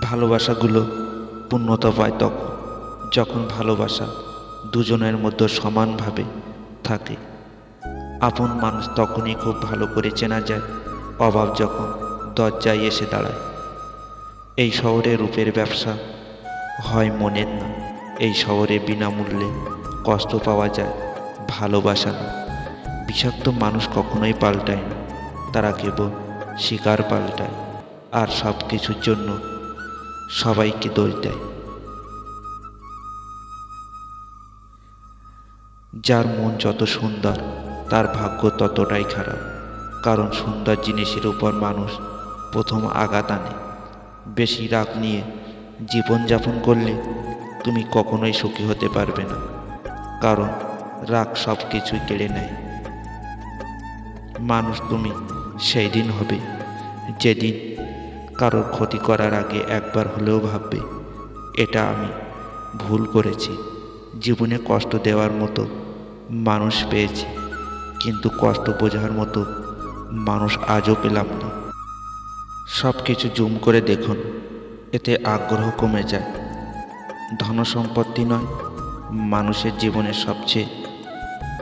ভালোবাসাগুলো পূর্ণতা পায় তখন যখন ভালোবাসা দুজনের মধ্যে সমানভাবে থাকে। আপন মানুষ তখনই খুব ভালো করে চেনা যায়, অভাব যখন দরজায় এসে দাঁড়ায়। এই শহরে রূপের ব্যবসা হয় মনের না, এই শহরে বিনামূল্যে কষ্ট পাওয়া যায়, ভালোবাসা না। বিষাক্ত মানুষ কখনোই পাল্টায় না, তারা কেবল শিকার পাল্টায়, আর সব কিছুর জন্য সবাইকে দোষ দেয়। যার মন যত সুন্দর তার ভাগ্য ততটাই খারাপ, কারণ সুন্দর জিনিসের উপর মানুষ প্রথম আঘাত আনে। বেশি রাগ নিয়ে জীবনযাপন করলে তুমি কখনোই সুখী হতে পারবে না, কারণ রাগ সব কিছুই কেড়ে নেয়। মানুষ তুমি সেই দিন হবে যেদিন কারোর ক্ষতি করার আগে একবার হলেও ভাববে, এটা আমি ভুল করেছি। জীবনে কষ্ট দেওয়ার মতো মানুষ পেয়েছি, কিন্তু কষ্ট বোঝার মতো মানুষ আজও পেলাম না। সব কিছু জুম করে দেখুন, এতে আগ্রহ কমে যায়। ধনসম্পত্তি নয়, মানুষের জীবনের সবচেয়ে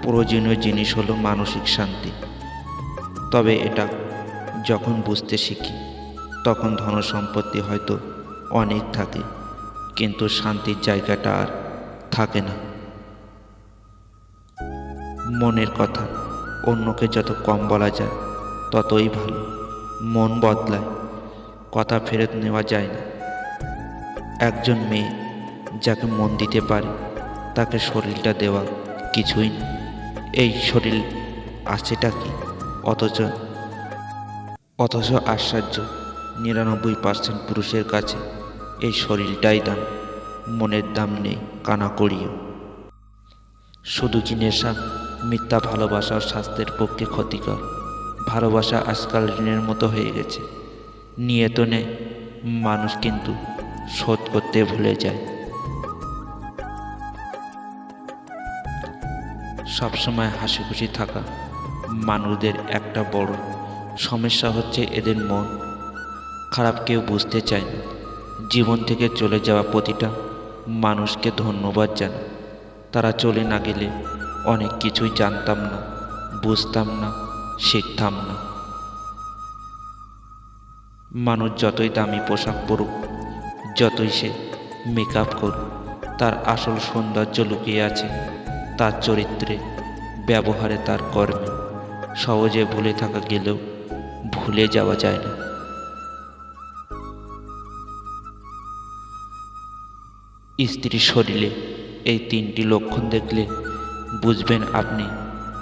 প্রয়োজনীয় জিনিস হলো মানসিক শান্তি। তবে এটা যখন বুঝতে শিখি, তখন ধনসম্পত্তি হয়তো অনেক থাকে, কিন্তু শান্তির জায়গাটা আর থাকে না। মনের কথা অন্যকে যত কম বলা যায় ততই ভালো। মন বদলায়, কথা ফেরত নেওয়া যায় না। একজন মেয়ে যাকে মন দিতে পারে তাকে শরীরটা দেওয়া কিছুই না। এই শরীর আছেটা কি? অথচ আশ্চর্য, 99% পুরুষের কাছে এই শরীরটাই দাম, মনের দাম নেই কানাকড়িও। শুধু কি নেশা? মিথ্যা ভালোবাসার স্বাস্থ্যের পক্ষে ক্ষতিকর। ভালোবাসা আজকাল ঋণের মতো হয়ে গেছে, নিয়ে তো নেয় মানুষ, কিন্তু শোধ করতে ভুলে যায়। সবসময় হাসি খুশি থাকা মানুষদের একটা বড় সমস্যা হচ্ছে এদের মন খারাপ। কেউ বুঝতে চায় না। জীবন থেকে চলে যাওয়া প্রতিটা মানুষকে ধন্যবাদ জানাই। তারা চলে না গেলে অনেক কিছুই জানতাম না, বুঝতাম না, শিখতাম না। মানুষ যতই দামি পোশাক পরুক, যতই সে মেকআপ করুক, তার আসল সৌন্দর্য লুকিয়ে আছে তার চরিত্রে, ব্যবহারে, তার কর্মে। সহজে ভুলে থাকা গেলেও ভুলে যাওয়া যায় না। স্ত্রীর শরীরে এই 3টি লক্ষণ দেখলে বুঝবেন আপনি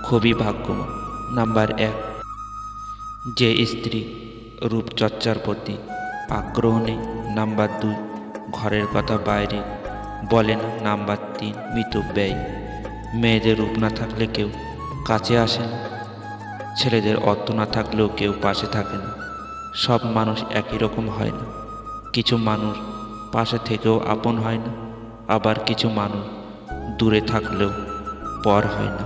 খুবই ভাগ্যবান। নাম্বার 1, যে স্ত্রী রূপচর্চার প্রতি আগ্রহ নেই। নাম্বার 2, ঘরের কথা বাইরে বলে না। নাম্বার 3, মিতব্যয়ী। মেয়েদের রূপ না থাকলে কেউ কাছে আসে না, ছেলেদের অর্থ না থাকলেও কেউ পাশে থাকে না। সব মানুষ একই রকম হয় না। কিছু মানুষ পাশে থেকেও আপন হয় না, আবার কিছু মানুষ দূরে থাকলেও পর হয় না।